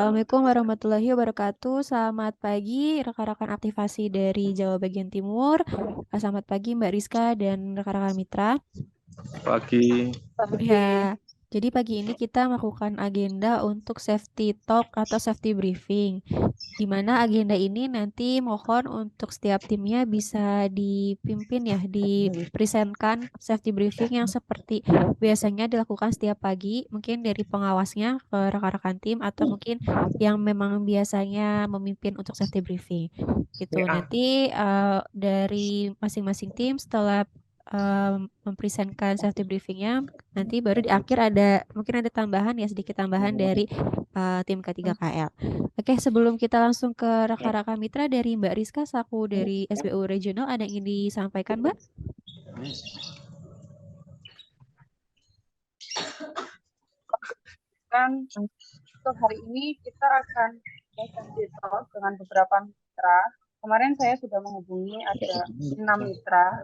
Assalamualaikum warahmatullahi wabarakatuh. Selamat pagi rekan-rekan aktivasi dari Jawa bagian timur. Selamat pagi Mbak Rizka dan rekan-rekan mitra. Pagi. Ya, jadi pagi ini kita melakukan agenda untuk safety talk atau safety briefing. Di mana agenda ini nanti mohon untuk setiap timnya bisa dipimpin ya, dipresentkan safety briefing yang seperti biasanya dilakukan setiap pagi, mungkin dari pengawasnya ke rekan-rekan tim atau mungkin yang memang biasanya memimpin untuk safety briefing. Gitu. Nanti dari masing-masing tim setelah mempresentkan safety briefingnya, nanti baru di akhir mungkin ada tambahan ya, sedikit tambahan dari tim K3KL. Oke, sebelum kita langsung ke rekan-rekan mitra dari Mbak Rizka selaku dari SBU Regional, ada yang ingin disampaikan, Mbak? Untuk hari ini kita akan talk dengan beberapa mitra. Kemarin saya sudah menghubungi ada 6 mitra.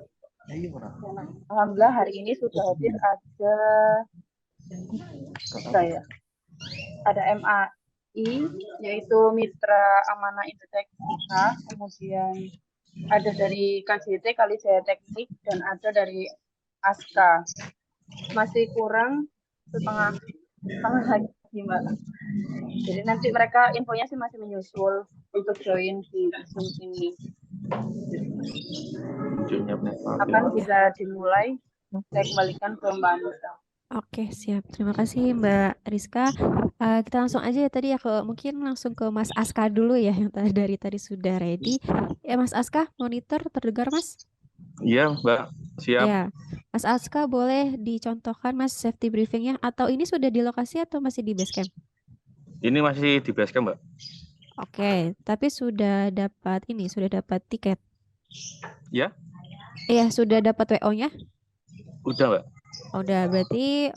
Alhamdulillah hari ini sudah hadir ada MAI, yaitu Mitra Amanah Indotech IKA, kemudian ada dari KJT Kalijaya Teknik, dan ada dari ASKA. Masih kurang setengah lagi, Mbak. Jadi nanti mereka infonya sih masih menyusul untuk join di Zoom ini. Akan bisa dimulai, saya kembalikan ke Mbak Anissa. Oke, siap. Terima kasih Mbak Rizka. Kita langsung aja ya tadi ya mungkin langsung ke Mas Aska dulu ya yang dari tadi sudah ready. Ya Mas Aska, monitor terdengar Mas? Iya Mbak, siap. Ya, Mas Aska boleh dicontohkan Mas safety briefingnya atau ini sudah di lokasi atau masih di base camp? Ini masih di base camp Mbak. Oke, tapi sudah dapat tiket? Ya? Iya, sudah dapat WO-nya? Udah Mbak. Udah, berarti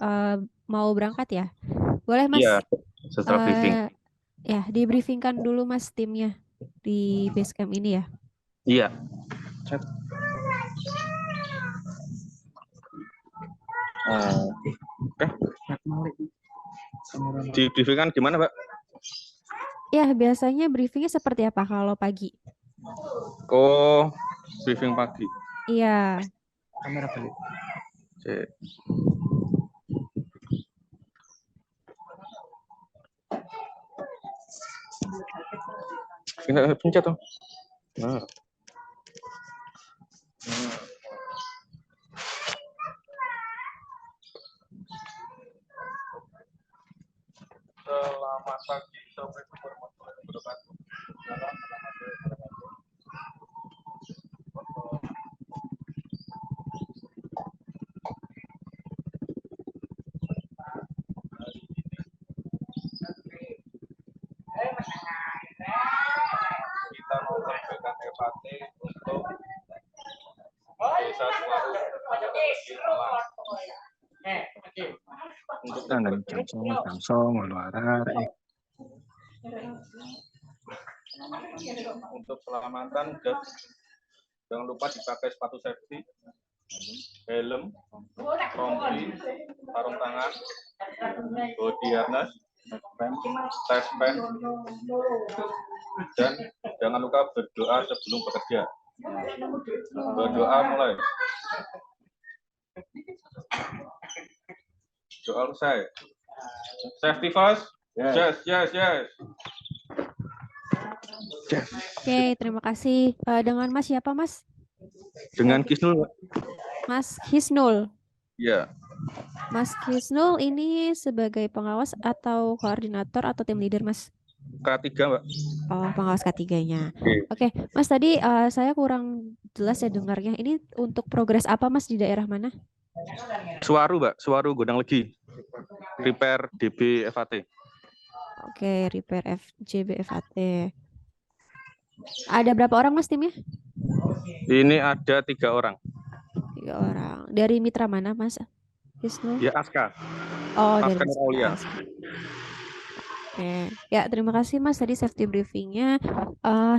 mau berangkat ya? Boleh Mas? Iya, setelah briefing. Ya, di briefingkan dulu Mas timnya di base camp ini ya. Iya. Di briefingkan gimana Mbak? Ya, biasanya briefingnya seperti apa kalau pagi? Oh, briefing pagi. Iya. Kamera balik. Pencet tuh. Nah. Selamat pagi, Assalamualaikum warahmatullahi wabarakatuh. Kita mau sampaikan FAT untuk desa Suwaru untuk tangan untuk keselamatan, jangan lupa dipakai sepatu safety, helm, rompi, sarung tangan, body harness, test pen, dan jangan lupa berdoa sebelum bekerja. Berdoa mulai. Doa selesai. Safety first. Yes. Oke, terima kasih. Dengan Mas siapa Mas? Dengan Kisnul. Mas Hisnul. Iya. Mas Hisnul ini sebagai pengawas atau koordinator atau tim leader Mas? K3 Mbak. Oh, pengawas K3-nya. Oke, Mas tadi saya kurang jelas ya dengarnya. Ini untuk progres apa Mas di daerah mana? Suwaru Mbak, Suwaru Gondang Legi. Repair DB FAT. Oke, repair FJB FAT. Ada berapa orang Mas timnya? Ini ada 3 orang. 3 orang. Dari mitra mana Mas Hisnul? Ya ASKA. Oh, ASKA dari Nur Aulia. Oke, ya terima kasih Mas tadi safety briefingnya.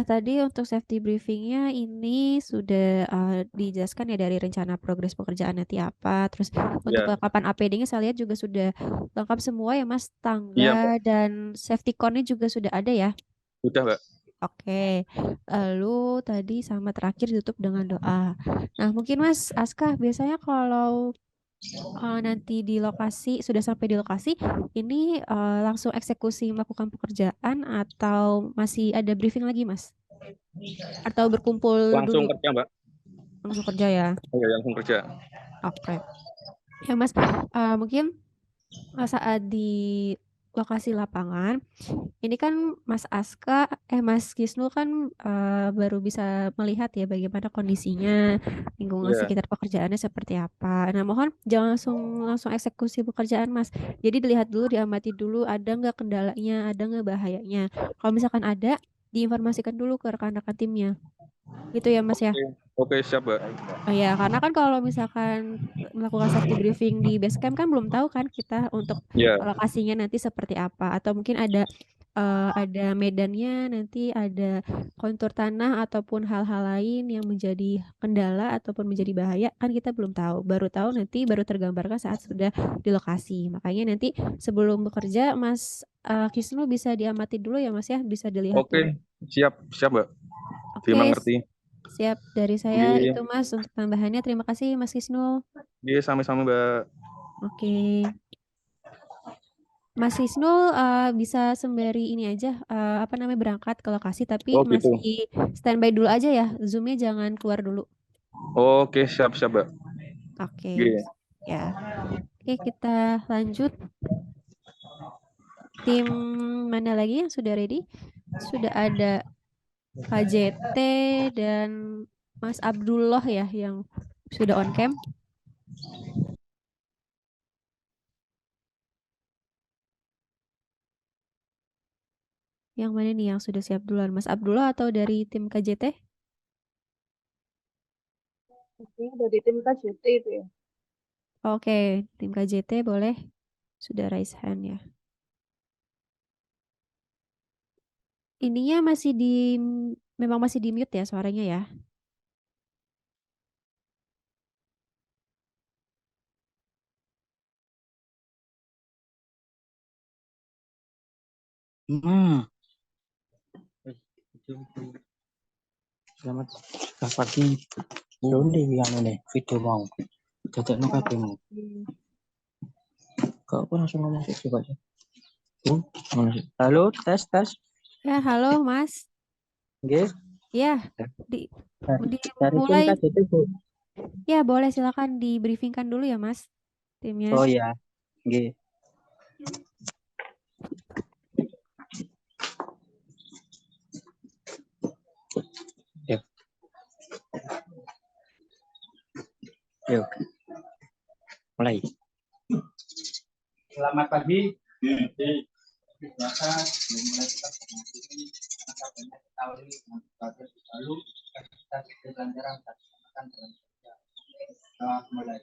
Tadi untuk safety briefingnya ini sudah dijelaskan ya dari rencana progres pekerjaan nanti apa. Terus untuk Ya, kelengkapan APD-nya saya lihat juga sudah lengkap semua ya Mas. iya Mbak. Tangga dan safety cone-nya juga sudah ada ya. Udah Mbak. Oke, lalu tadi sama terakhir ditutup dengan doa. Nah mungkin Mas Aska biasanya kalau nanti di lokasi sudah sampai di lokasi ini langsung eksekusi melakukan pekerjaan atau masih ada briefing lagi Mas? Atau berkumpul Langsung dulu kerja Mbak. langsung kerja ya? Iya, langsung kerja. Oke. Ya Mas, mungkin saat di lokasi lapangan ini kan Mas Kisnu kan baru bisa melihat ya bagaimana kondisinya, lingkungan Iya. sekitar pekerjaannya seperti apa. Nah, mohon jangan langsung eksekusi pekerjaan, Mas. Jadi dilihat dulu, diamati dulu, ada nggak kendalanya, ada nggak bahayanya. Kalau misalkan ada, diinformasikan dulu ke rekan-rekan timnya. Gitu ya, Mas ya. Oke, siap Mbak. Oh ya, karena kan kalau misalkan melakukan safety briefing di base camp kan belum tahu kan kita untuk Iya. lokasinya nanti seperti apa, atau mungkin ada medannya nanti, ada kontur tanah ataupun hal-hal lain yang menjadi kendala ataupun menjadi bahaya kan kita belum tahu. Baru tahu nanti baru tergambarkan saat sudah di lokasi. Makanya nanti sebelum bekerja Mas Kisnu bisa diamati dulu ya Mas ya, bisa dilihat dulu. Oke, siap Mbak. Oke, Dimengerti. siap dari saya Iya. itu Mas untuk tambahannya. Terima kasih Mas Kisnu. Iya, sama-sama Mbak. Oke. Mas Wisnu bisa sembari ini aja apa namanya berangkat ke lokasi tapi Oh gitu. masih standby dulu aja ya. Zoom-nya jangan keluar dulu. Oke, siap Mbak. Oke. Iya. Ya. Oke, kita lanjut. Tim mana lagi yang sudah ready? Sudah ada KJT dan Mas Abdullah ya yang sudah on cam. Yang mana nih yang sudah siap duluan? Mas Abdullah atau dari tim KJT? Ini dari tim KJT itu ya. Oke, tim KJT boleh. Sudah raise hand ya. Ininya memang masih di mute ya suaranya ya. Selamat pagi. Londe yang nih video mau. Jajak no kabeh mau. Kok aku langsung ngomong sih coba sih. Halo, tes. Ya, halo Mas. Nggih. Ya, Dari tim dimulai. KJT, Bu. Ya, boleh silakan di briefingkan dulu ya Mas timnya. Oh ya. Nggih. Yuk. Mulai. Selamat pagi. Biasa mulai kita banyak ketahui lalu kita pelajaran akan mulai.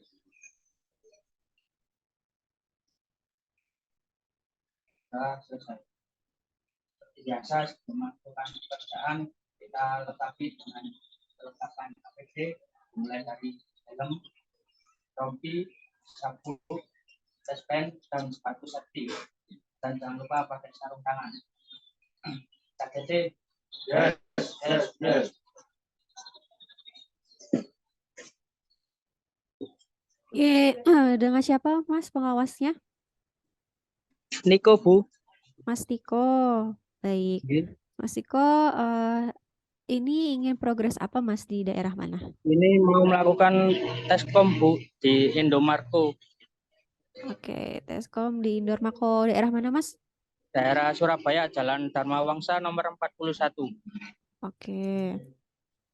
Selesai. Seperti biasa sebelum melakukan pekerjaan kita lengkapi dengan kelengkapan APD mulai dari helm, rompi, sapu, taspen, dan sepatu safety. Dan jangan lupa pakai sarung tangan. KJT. Yes. Dengan siapa Mas pengawasnya? Niko, Bu. Mas Tiko. Baik. Mas Tiko, ini ingin progres apa Mas di daerah mana? Ini mau melakukan teskom, Bu, di Indomarko. Oke, teskom di Indoor Mako. Daerah mana Mas? Daerah Surabaya, Jalan Dharma Wangsa nomor 41. Oke.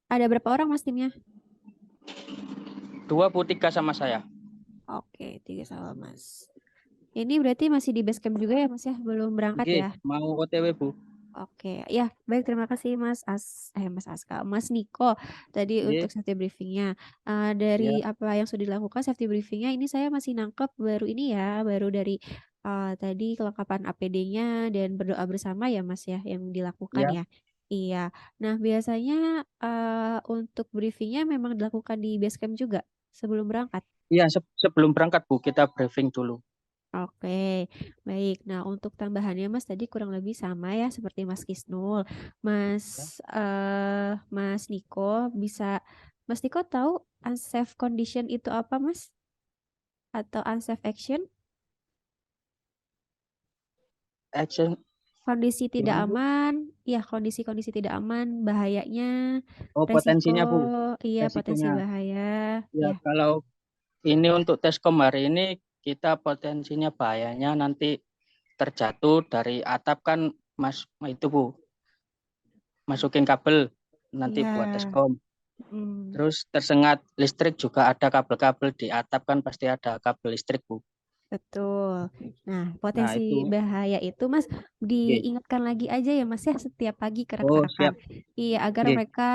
Ada berapa orang Mas timnya? 2, Bu, 3 sama saya. Oke, 3 sama Mas. Ini berarti masih di base camp juga ya Mas ya? Belum berangkat ya? Mau OTW, Bu. Oke, ya baik terima kasih Mas Aska, Mas Niko tadi untuk safety briefingnya. Dari apa yang sudah dilakukan safety briefingnya ini saya masih nangkep baru ini ya, baru dari tadi kelengkapan APD-nya dan berdoa bersama ya Mas ya yang dilakukan Ya, ya. Iya. Nah biasanya untuk briefingnya memang dilakukan di base camp juga sebelum berangkat. iya sebelum berangkat Bu kita briefing dulu. Oke, baik. Nah, untuk tambahannya Mas tadi kurang lebih sama ya seperti Mas Kisnul. Ya. Mas Niko bisa Mas Niko tahu unsafe condition itu apa, Mas? Atau unsafe action? Action Kondisi tidak gimana Bu? aman, ya kondisi-kondisi tidak aman, bahayanya, Oh resiko, potensinya Bu, iya potensi resikonya. bahaya, Ya ya. kalau ini untuk teskom hari ini kita potensinya bahayanya nanti terjatuh dari atap kan Mas itu Bu, masukin kabel nanti buat Iya. teskom. mm. Terus tersengat listrik juga ada kabel-kabel di atap kan pasti ada kabel listrik Bu. Betul. Nah, Nah potensi itu bahaya itu Mas G. diingatkan lagi aja ya Mas ya setiap pagi ke Oh rekan-rekan. siap Iya, agar G. mereka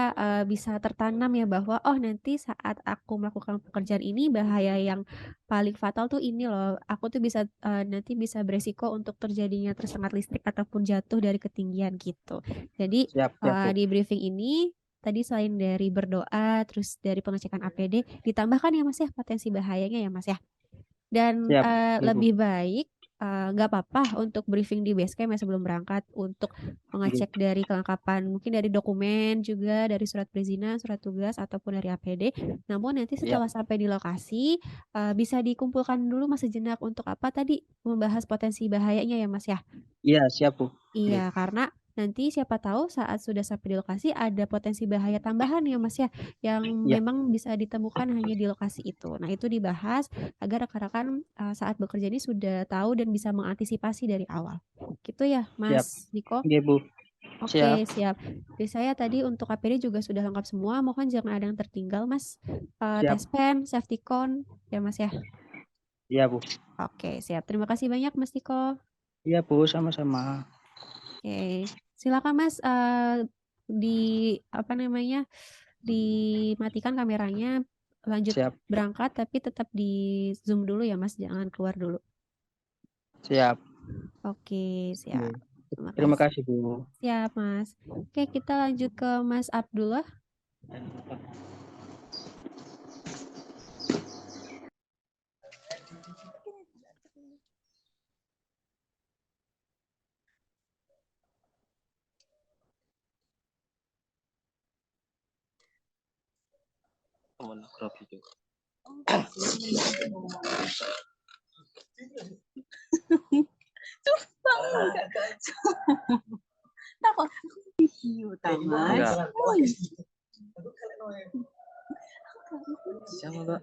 bisa tertanam ya bahwa oh nanti saat aku melakukan pekerjaan ini bahaya yang paling fatal tuh ini loh. Aku tuh bisa nanti bisa beresiko untuk terjadinya tersengat listrik ataupun jatuh dari ketinggian gitu. Jadi Siap Bu. di briefing ini tadi selain dari berdoa terus dari pengecekan APD ditambahkan ya Mas ya potensi bahayanya ya Mas ya. Dan Siap G, Bu. lebih baik nggak apa-apa untuk briefing di base camp ya sebelum berangkat untuk G. mengecek dari kelengkapan mungkin dari dokumen juga dari surat perizinan, surat tugas ataupun dari APD. Namun nanti Ya, setelah sampai di lokasi bisa dikumpulkan dulu mas sejenak untuk apa tadi membahas potensi bahayanya ya mas ya. iya siap Bu. G. Iya, karena nanti siapa tahu saat sudah sampai di lokasi ada potensi bahaya tambahan ya Mas ya, yang Iya memang bisa ditemukan hanya di lokasi itu. Nah, itu dibahas agar rekan-rekan saat bekerja ini sudah tahu dan bisa mengantisipasi dari awal. Gitu ya, siap Mas Niko? G Bu. Siap Oke, siap. Dari saya tadi untuk APD juga sudah lengkap semua. Mohon jangan ada yang tertinggal, Mas. siap. Tes pen, safety con, ya Mas ya. Iya Bu. Oke, siap. Terima kasih banyak, Mas Niko. Iya Bu sama-sama. Oke, silakan Mas di apa namanya dimatikan kameranya, lanjut Siap berangkat tapi tetap di Zoom dulu ya Mas, jangan keluar dulu. siap. Oke, G. siap. Terima Terima kasih. kasih Bu. Siap Mas. Oke, kita lanjut ke Mas Abdullah. Enggak. Siapa, Mbak?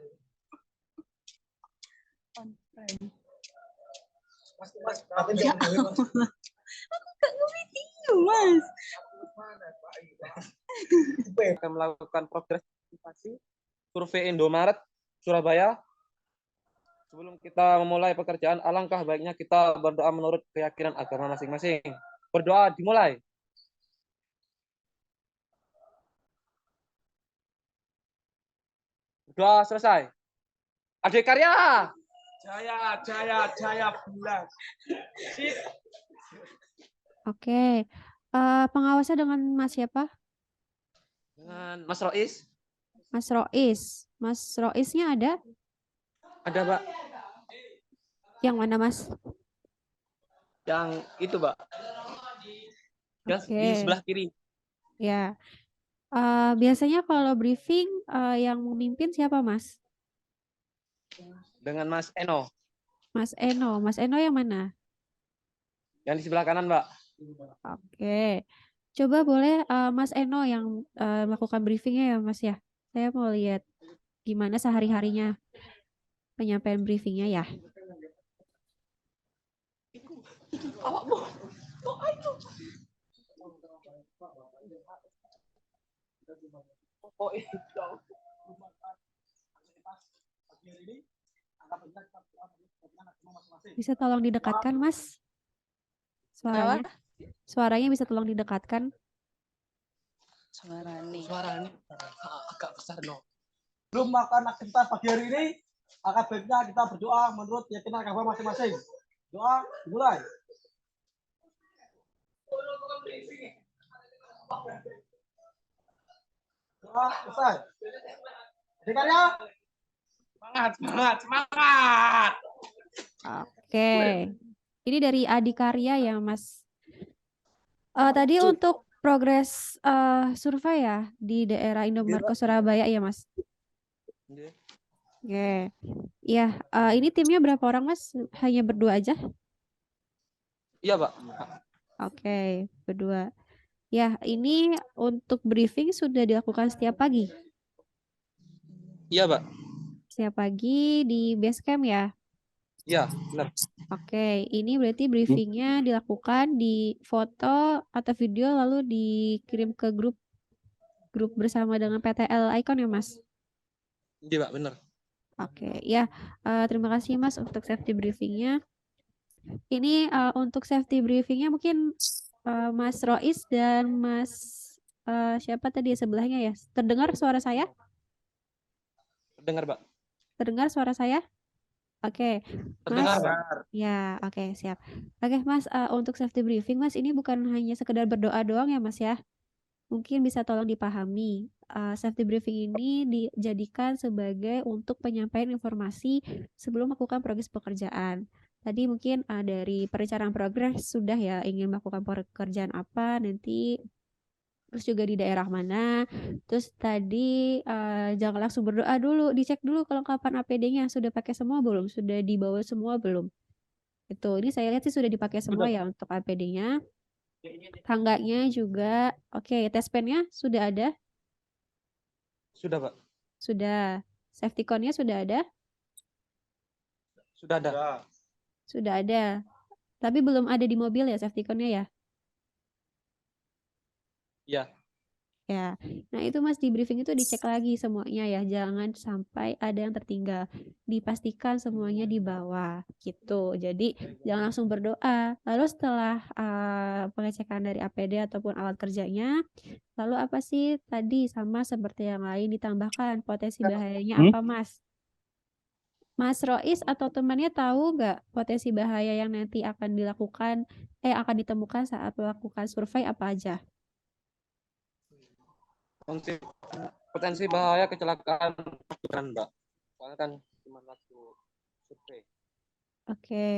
Akan melakukan progres survei Indomaret Surabaya. Sebelum kita memulai pekerjaan, alangkah baiknya kita berdoa menurut keyakinan agama masing-masing. Berdoa dimulai. Berdoa selesai. Adik karya. Jaya bulan. Oke. Pengawasnya dengan Mas siapa? Dengan Mas Rois. Mas Rois. Mas Roisnya ada? Ada, Mbak. Yang mana Mas? Yang itu, Mbak. Yang di Oke. sebelah kiri. Ya. Biasanya kalau briefing yang memimpin siapa Mas? Dengan Mas Eno. Mas Eno. Mas Eno yang mana? Yang di sebelah kanan, Mbak. Oke. Coba boleh Mas Eno yang melakukan briefingnya ya Mas ya. Saya mau lihat gimana sehari-harinya penyampaian briefingnya ya. Bisa tolong didekatkan Mas suaranya? Suaranya bisa tolong didekatkan. Suaranya agak besar, no. Belum melakukan aktivitas pagi hari ini, maka baiknya kita berdoa menurut keyakinan agama masing-masing. Doa, mulai. Doa, selesai. Dengar ya. Semangat, semangat, semangat. Oke. Ini dari Adikarya ya, Mas. Tadi untuk progres survei ya di daerah Indomarko Surabaya ya, Mas. Oke. Ya, ini timnya berapa orang, Mas? Hanya berdua aja? Iya, Pak. Oke, berdua. Ya, ini untuk briefing sudah dilakukan setiap pagi. Iya, Pak. Setiap pagi di base camp ya. Iya, benar. Oke, ini berarti briefingnya dilakukan di foto atau video lalu dikirim ke grup bersama dengan PTL Icon ya, Mas? Iya, Pak, benar. Oke, ya. Terima kasih, Mas, untuk safety briefingnya. Ini untuk safety briefingnya mungkin Mas Rois dan Mas siapa tadi sebelahnya ya? Terdengar suara saya? Dengar, Pak. Terdengar suara saya? Oke, Mas. Terdengar, Pak. Ya, oke, siap. Oke, Mas, untuk safety briefing, Mas, ini bukan hanya sekedar berdoa doang ya, Mas ya? Mungkin bisa tolong dipahami. Safety briefing ini dijadikan sebagai untuk penyampaian informasi sebelum melakukan progres pekerjaan. Tadi mungkin dari perencanaan progres sudah ya ingin melakukan pekerjaan apa nanti, terus juga di daerah mana. Terus tadi jangan langsung berdoa dulu, dicek dulu kelengkapan APD-nya sudah pakai semua belum, sudah dibawa semua belum. Itu ini saya lihat sih sudah dipakai semua ya untuk APD-nya. Tangganya juga, oke, tes pen-nya sudah ada? Sudah, Pak. Sudah. Safety cone-nya sudah ada? Sudah ada. Sudah ada. Tapi belum ada di mobil ya safety cone-nya ya? Iya. Ya. Nah, itu Mas di briefing itu dicek lagi semuanya ya. Jangan sampai ada yang tertinggal. Dipastikan semuanya dibawa gitu. Jadi jangan langsung berdoa. Lalu setelah pengecekan dari APD ataupun alat kerjanya, lalu apa sih tadi sama seperti yang lain ditambahkan potensi bahayanya apa, Mas? Mas Rois atau temannya tahu nggak potensi bahaya yang nanti akan akan ditemukan saat melakukan survei apa aja? Potensi bahaya kecelakaan, bukan, Mbak. Soalnya kan cuma waktu survei. Oke.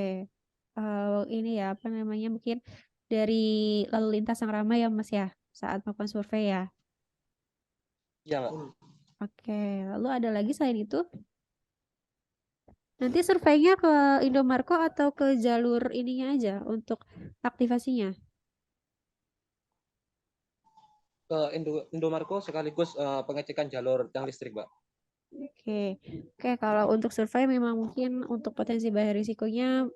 Ini ya apa namanya mungkin dari lalu lintas yang ramai ya Mas ya saat melakukan survei ya. Iya, Mbak. Oke. Lalu ada lagi selain itu? Nanti surveinya ke Indomarko atau ke jalur ininya aja untuk aktivasinya? Ke Indomarko sekaligus pengecekan jalur tiang listrik, Mbak. Oke, kalau untuk survei memang mungkin untuk potensi bahaya risikonya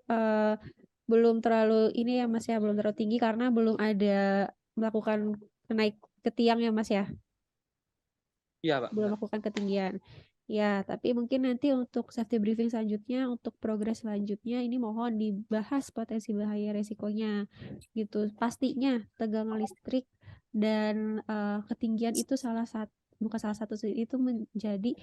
belum terlalu ini ya Mas ya, belum terlalu tinggi karena belum ada melakukan naik ke tiang ya Mas ya, Iya, Pak. belum melakukan ketinggian. Ya, tapi mungkin nanti untuk safety briefing selanjutnya, untuk progres selanjutnya ini mohon dibahas potensi bahaya risikonya gitu. Pastinya tegangan listrik dan ketinggian itu bukan salah satu sih, itu menjadi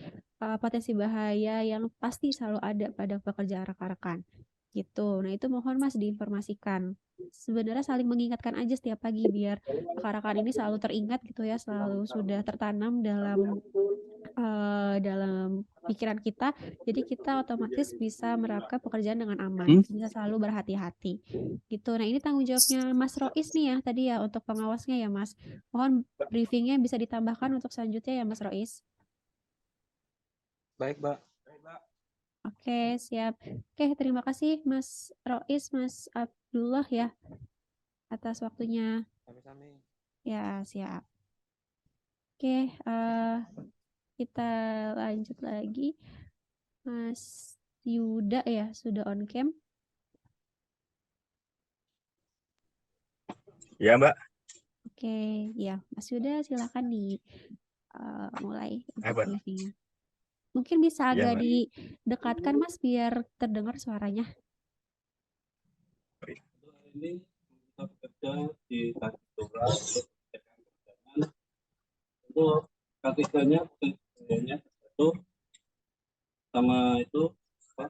potensi bahaya yang pasti selalu ada pada pekerjaan rekan-rekan gitu. Nah, itu mohon Mas diinformasikan. Sebenarnya saling mengingatkan aja setiap pagi biar rekan-rekan ini selalu teringat gitu ya, selalu sudah tertanam dalam pikiran kita. Jadi kita otomatis bisa menerapkan pekerjaan dengan aman, bisa selalu berhati-hati gitu. Nah, ini tanggung jawabnya Mas Rois nih ya tadi ya untuk pengawasnya ya Mas. Mohon briefingnya bisa ditambahkan untuk selanjutnya ya Mas Rois. Baik, Mbak. Oke, siap. Oke, terima kasih Mas Rois, Mas Abdullah ya atas waktunya. Sami-sami. Ya, siap. Oke, kita lanjut lagi. Mas Yuda ya, sudah on cam. Ya, Mbak. Oke, ya Mas Yuda silakan mulai untuk Apa? briefingnya. Mungkin bisa Iya, agak Mbak. didekatkan Mas biar terdengar suaranya. Ini kita bekerja di Tanjung untuk K3-nya potensinya satu sama itu apa?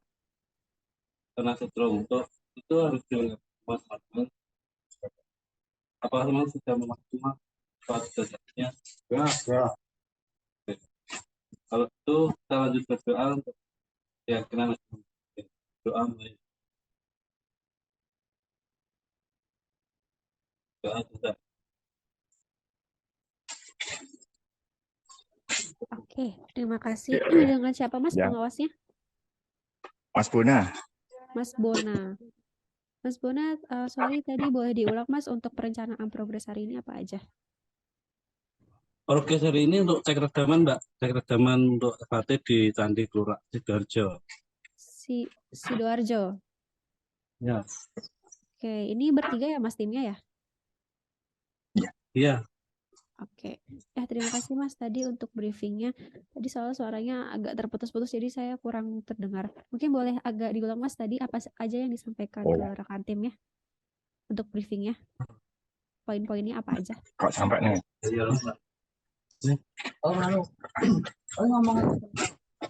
Kena setrum. Untuk itu itu harus dilengkapi teman-teman. Apakah teman sudah memaksimal dasarnya? Ya. Kalau itu kita lanjut berdoa untuk keyakinan doa mulai doa sudah. Oke, terima kasih. Dengan siapa Mas Ya. pengawasnya? Mas Bona. Mas Bona. Mas Bona, sorry tadi boleh diulang Mas untuk perencanaan progres hari ini apa aja? Oke, hari ini untuk cek rekaman, Mbak. Cek rekaman untuk FAT di Candi Kelurahan Sidoarjo. Sidoarjo. Ya. Oke, ini bertiga ya Mas timnya ya? Iya. Oke. Terima kasih Mas tadi untuk briefingnya. Tadi soal suaranya agak terputus-putus jadi saya kurang terdengar. Mungkin boleh agak diulang Mas tadi apa aja yang disampaikan ke rekan timnya untuk briefingnya? Poin-poinnya apa aja? Kok sampai nih?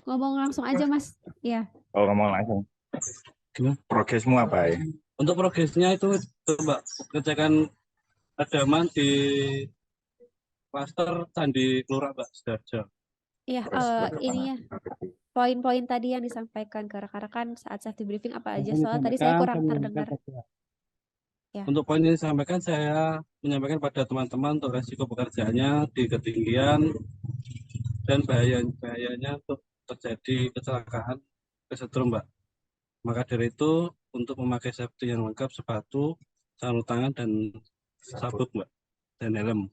Ngomong langsung aja Mas. Iya. Oh, ngomong langsung. Progresmu apa ya? Untuk progresnya itu Mbak, pengecekan rekaman di klaster Candi Kelurahan Mbak Sidoarjo. Iya, ini ya. Poin-poin tadi yang disampaikan ke rekan-rekan saat safety briefing apa aja? Soal tadi saya kurang terdengar. Ya. Untuk poin yang disampaikan, saya menyampaikan pada teman-teman untuk resiko pekerjaannya di ketinggian dan bahayanya untuk terjadi kecelakaan kesetrum, Mbak. Maka dari itu, untuk memakai safety yang lengkap, sepatu, sarung tangan, dan sabuk, Mbak, dan helm.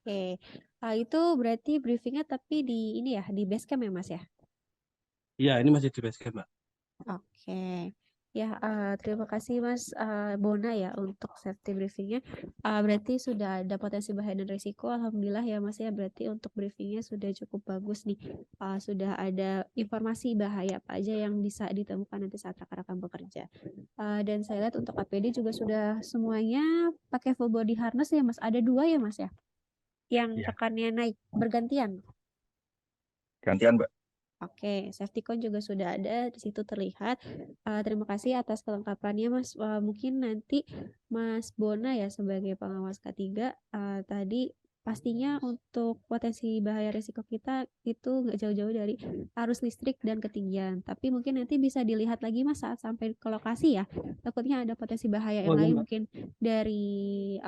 Oke, itu berarti briefingnya tapi di ini ya, di basecamp ya Mas ya? Iya, ini masih di basecamp, Mbak. Oke, ya terima kasih Mas Bona ya untuk safety briefingnya. Berarti sudah ada potensi bahaya dan risiko. Alhamdulillah ya Mas ya. Berarti untuk briefingnya sudah cukup bagus nih. Sudah ada informasi bahaya apa aja yang bisa ditemukan nanti saat rekan-rekan bekerja. Dan saya lihat untuk APD juga sudah semuanya pakai full body harness ya Mas. Ada 2 ya Mas ya? Yang rekannya naik bergantian. Gantian, Mbak. Oke, safety cone juga sudah ada di situ terlihat. Terima kasih atas kelengkapannya, Mas. Mungkin nanti Mas Bona ya sebagai pengawas K3 tadi pastinya untuk potensi bahaya risiko kita itu nggak jauh-jauh dari arus listrik dan ketinggian. Tapi mungkin nanti bisa dilihat lagi Mas saat sampai ke lokasi ya. Takutnya ada potensi bahaya yang lain mungkin dari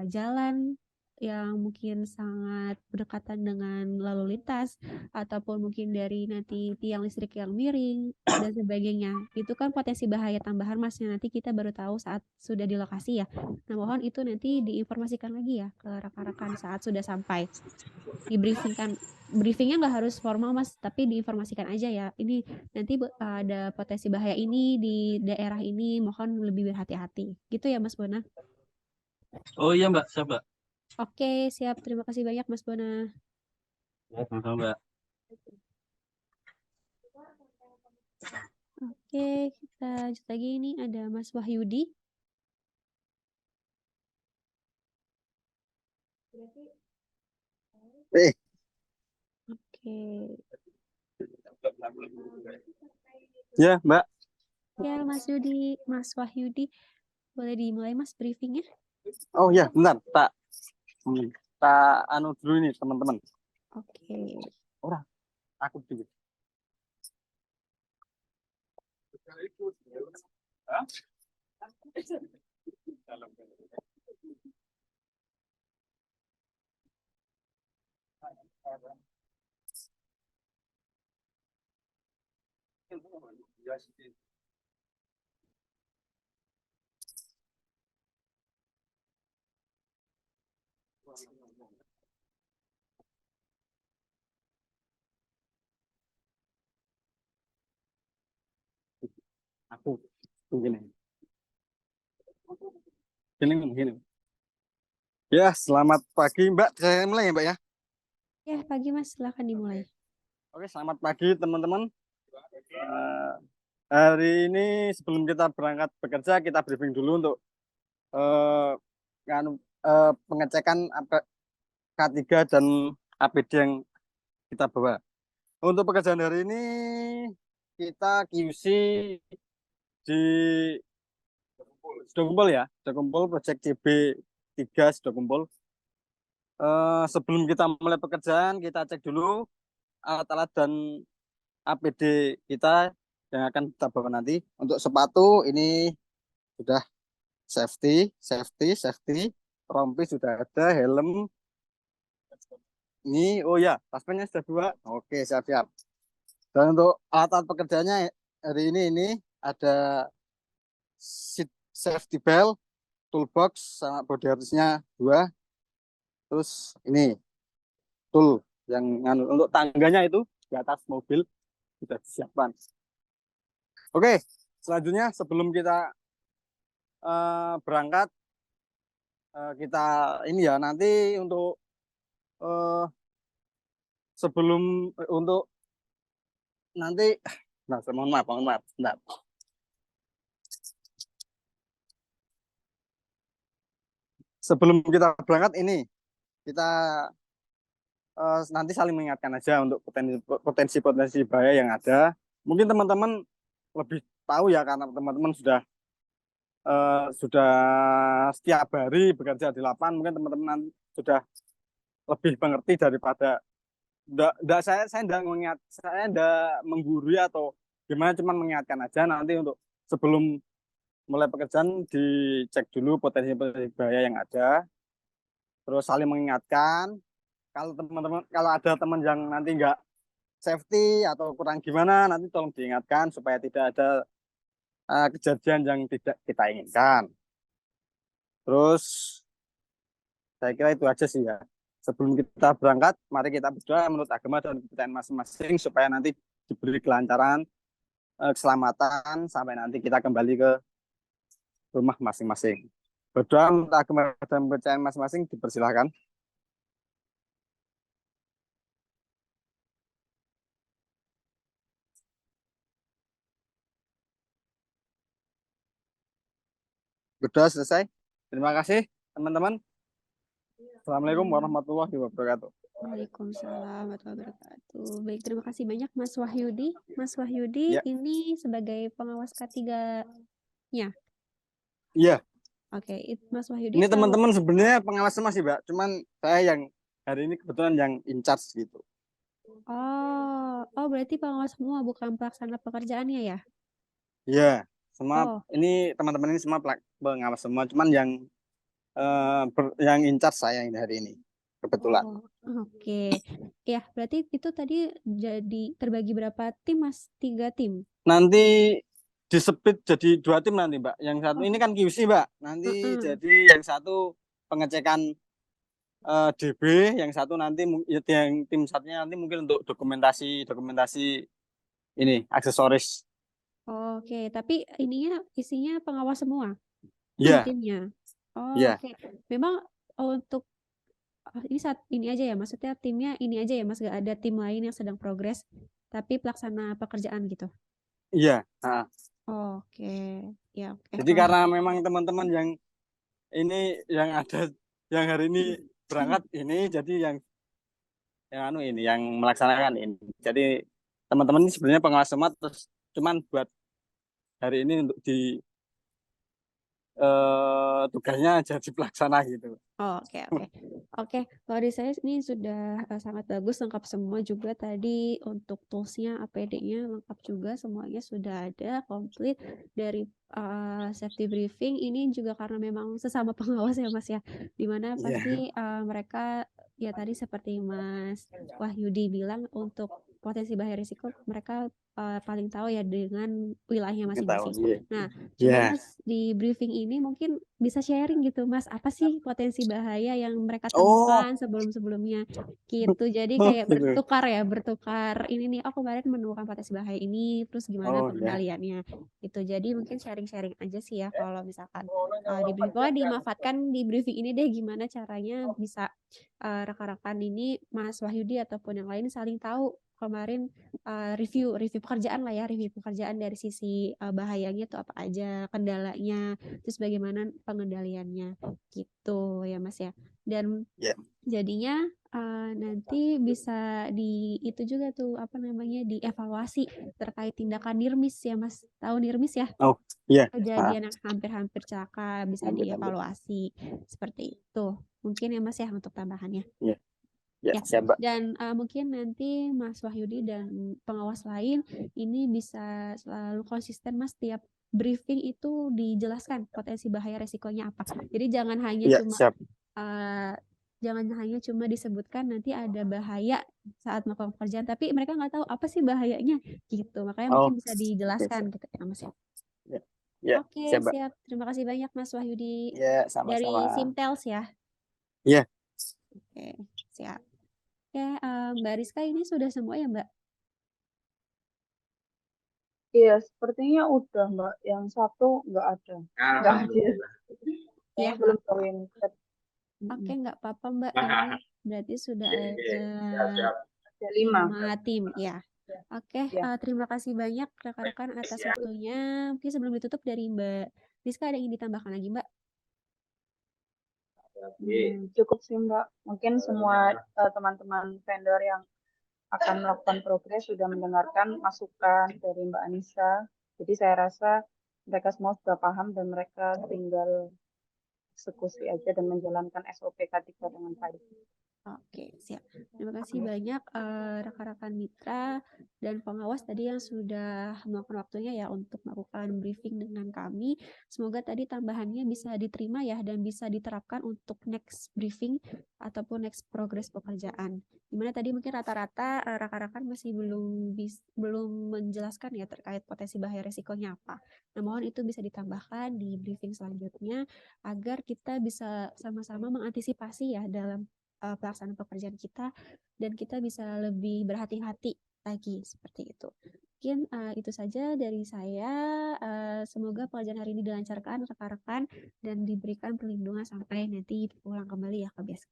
jalan yang mungkin sangat berdekatan dengan lalu lintas ataupun mungkin dari nanti tiang listrik yang miring dan sebagainya. Itu kan potensi bahaya tambahan Mas yang nanti kita baru tahu saat sudah di lokasi ya. Nah, mohon itu nanti diinformasikan lagi ya ke rekan-rekan saat sudah sampai. Dibriefingkan. Briefingnya nggak harus formal Mas, tapi diinformasikan aja ya. Ini nanti ada potensi bahaya ini di daerah ini, mohon lebih berhati-hati. Gitu ya Mas Bona. Oh iya, Mbak, siap, Mbak. Oke, siap. Terima kasih banyak Mas Bona. Ya, sama-sama, Mbak. Oke, kita lanjut lagi. Ini ada Mas Wahyudi. Oke. Ya, Mbak. Ya, Mas Wahyudi, boleh dimulai Mas briefingnya? Oh ya, bentar. Tak anu dulu ini teman-teman. Oke. Orang, aku dulu. Aku begini. Gini. Ya, selamat pagi Mbak. Saya mulai ya Mbak ya. Ya, pagi Mas, silakan dimulai. Oke, selamat pagi teman-teman. Hari ini sebelum kita berangkat bekerja, kita briefing dulu untuk pengecekan K3 dan APD yang kita bawa. Untuk pekerjaan hari ini kita QC di sudah kumpul ya, sudah kumpul proyek CB3 sudah kumpul. Sebelum kita mulai pekerjaan, kita cek dulu alat-alat dan APD kita yang akan kita bawa nanti. Untuk sepatu ini sudah safety, rompi sudah ada, helm. Ini, oh ya, taspennya sudah 2. Oke, siap-siap. Dan untuk alat-alat pekerjaannya hari ini ada seat safety belt, toolbox sama body harness-nya 2. Terus ini tool yang untuk tangganya itu di atas mobil sudah disiapkan. Oke, selanjutnya sebelum kita berangkat kita ini ya nanti untuk sebelum untuk nanti mohon maaf bentar. Sebelum kita berangkat ini kita nanti saling mengingatkan aja untuk potensi bahaya yang ada. Mungkin teman-teman lebih tahu ya karena teman-teman sudah setiap hari bekerja di lapangan, mungkin teman-teman sudah lebih mengerti daripada saya enggak menggurui atau gimana, cuman mengingatkan aja nanti untuk sebelum mulai pekerjaan dicek dulu potensi bahaya yang ada, terus saling mengingatkan. Kalau ada teman yang nanti nggak safety atau kurang gimana, nanti tolong diingatkan supaya tidak ada kejadian yang tidak kita inginkan. Terus saya kira itu aja sih ya. Sebelum kita berangkat, mari kita berdoa menurut agama dan kepercayaan masing-masing supaya nanti diberi kelancaran, keselamatan sampai nanti kita kembali ke rumah masing-masing. Berdoa menurut agama dan kepercayaan masing-masing, dipersilahkan. Berdoa selesai. Terima kasih teman-teman. Assalamualaikum warahmatullahi wabarakatuh. Waalaikumsalam warahmatullahi wabarakatuh. Baik, terima kasih banyak Mas Wahyudi. Mas Wahyudi Ya. ini sebagai pengawas K3-nya. Iya, Oke, Mas Wahyudi ini tahu. teman-teman sebenarnya pengawas semua sih, Mbak. Cuman saya yang hari ini kebetulan yang in charge gitu. Oh, berarti pengawas semua bukan pelaksana pekerjaannya ya? Iya, semua Oh, ini teman-teman ini semua pengawas semua, cuman yang in charge saya ini hari ini kebetulan. oh, oke. Ya, berarti itu tadi jadi terbagi berapa tim, Mas? 3 tim. Nanti disepit jadi 2 tim nanti, Mbak. Yang satu Oh. ini kan QC, Mbak. Nanti jadi yang satu pengecekan DB, yang satu nanti yang tim satunya nanti mungkin untuk dokumentasi ini aksesoris. Oke, tapi isinya pengawas semua Iya, timnya. iya. Oke. Memang untuk ini aja ya, maksudnya timnya ini aja ya, Mas, gak ada tim lain yang sedang progres, tapi pelaksana pekerjaan gitu. Iya. Nah, Oke, ya oke. jadi karena memang teman-teman yang ini yang ada yang hari ini berangkat ini, jadi yang melaksanakan ini. Jadi teman-teman ini sebenarnya pengawas semua, terus cuman buat hari ini untuk tugasnya jadi pelaksana gitu. Oke. Kalau dari saya ini sudah sangat bagus, lengkap semua juga tadi untuk toolsnya, APD-nya lengkap juga, semuanya sudah ada komplit dari safety briefing ini juga karena memang sesama pengawas ya Mas ya, dimana pasti mereka ya tadi seperti Mas Wahyudi bilang untuk potensi bahaya risiko mereka paling tahu ya dengan wilayahnya masing-masing. Nah, coba Mas di briefing ini mungkin bisa sharing gitu Mas, apa sih potensi bahaya yang mereka temukan sebelum-sebelumnya gitu. Jadi kayak bertukar ini nih, kemarin menemukan potensi bahaya ini, terus gimana pengendaliannya gitu. Jadi mungkin sharing-sharing aja sih ya kalau misalkan dimanfaatkan di briefing ini deh, gimana caranya bisa rekan-rekan ini Mas Wahyudi ataupun yang lain saling tahu kemarin review pekerjaan lah ya, review pekerjaan dari sisi bahayanya tuh apa aja, kendalanya, terus bagaimana pengendaliannya gitu ya Mas ya. Dan Ya. jadinya nanti bisa itu juga tuh apa namanya dievaluasi terkait tindakan NIRMIS ya Mas. Tahu NIRMIS ya? Oh, iya. Kejadian yang hampir-hampir celaka bisa Hampir-hampir. dievaluasi seperti itu. Mungkin ya Mas ya untuk tambahannya. Iya. Ya, Ya, siap, Mbak. dan mungkin nanti Mas Wahyudi dan pengawas lain ini bisa selalu konsisten Mas tiap briefing itu dijelaskan potensi bahaya resikonya apa. Jadi jangan hanya Iya, cuma siap. disebutkan nanti ada bahaya saat melakukan pekerjaan, tapi mereka nggak tahu apa sih bahayanya gitu. Makanya Oh, mungkin bisa dijelaskan gitu ya Mas ya. Ya, ya, Oke, siap, Mbak. siap. Terima kasih banyak Mas Wahyudi Ya, dari sama-sama. Simtels ya. Iya. Oke, siap. Oke, Mbak Rizka ini sudah semua ya Mbak? Iya, sepertinya udah Mbak. Yang satu nggak ada. Nggak hadir. Iya, Belum join. Oke, nggak apa-apa Mbak. Ini berarti sudah ada Ada 5. 5 tim ya. Oke, Ya. terima kasih banyak rekan-rekan atas waktunya. Mungkin sebelum ditutup dari Mbak Rizka ada yang ingin ditambahkan lagi Mbak? Cukup sih Mbak. Mungkin semua teman-teman vendor yang akan melakukan progres sudah mendengarkan masukan dari Mbak Anissa. Jadi saya rasa mereka semua sudah paham dan mereka tinggal eksekusi aja dan menjalankan SOP K3 dengan baik. Oke, siap. Terima kasih banyak rekan-rekan mitra dan pengawas tadi yang sudah meluangkan waktunya ya untuk melakukan briefing dengan kami. Semoga tadi tambahannya bisa diterima ya dan bisa diterapkan untuk next briefing ataupun next progress pekerjaan. Dimana tadi mungkin rata-rata rekan-rekan masih belum menjelaskan ya terkait potensi bahaya resikonya apa. Nah, mohon itu bisa ditambahkan di briefing selanjutnya agar kita bisa sama-sama mengantisipasi ya dalam pelaksanaan pekerjaan kita dan kita bisa lebih berhati-hati lagi seperti itu. Mungkin itu saja dari saya. Semoga pelajaran hari ini dilancarkan rekan-rekan dan diberikan perlindungan sampai nanti pulang kembali ya ke base.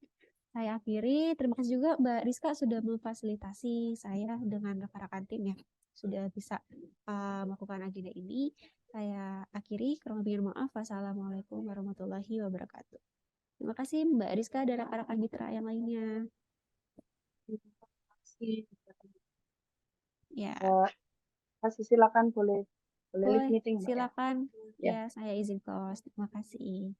Saya akhiri. Terima kasih juga Mbak Rizka sudah memfasilitasi saya dengan rekan-rekan tim ya. Sudah bisa melakukan agenda ini. Saya akhiri. Kurang lebihnya maaf. Wassalamualaikum warahmatullahi wabarakatuh. Terima kasih Mbak Rizka dan rekan-rekan mitra yang lainnya. Terima kasih. Ya, Kasih silakan boleh leave boleh meeting Mbak ya. silakan. Ya. Ya, saya izin close. Terima kasih.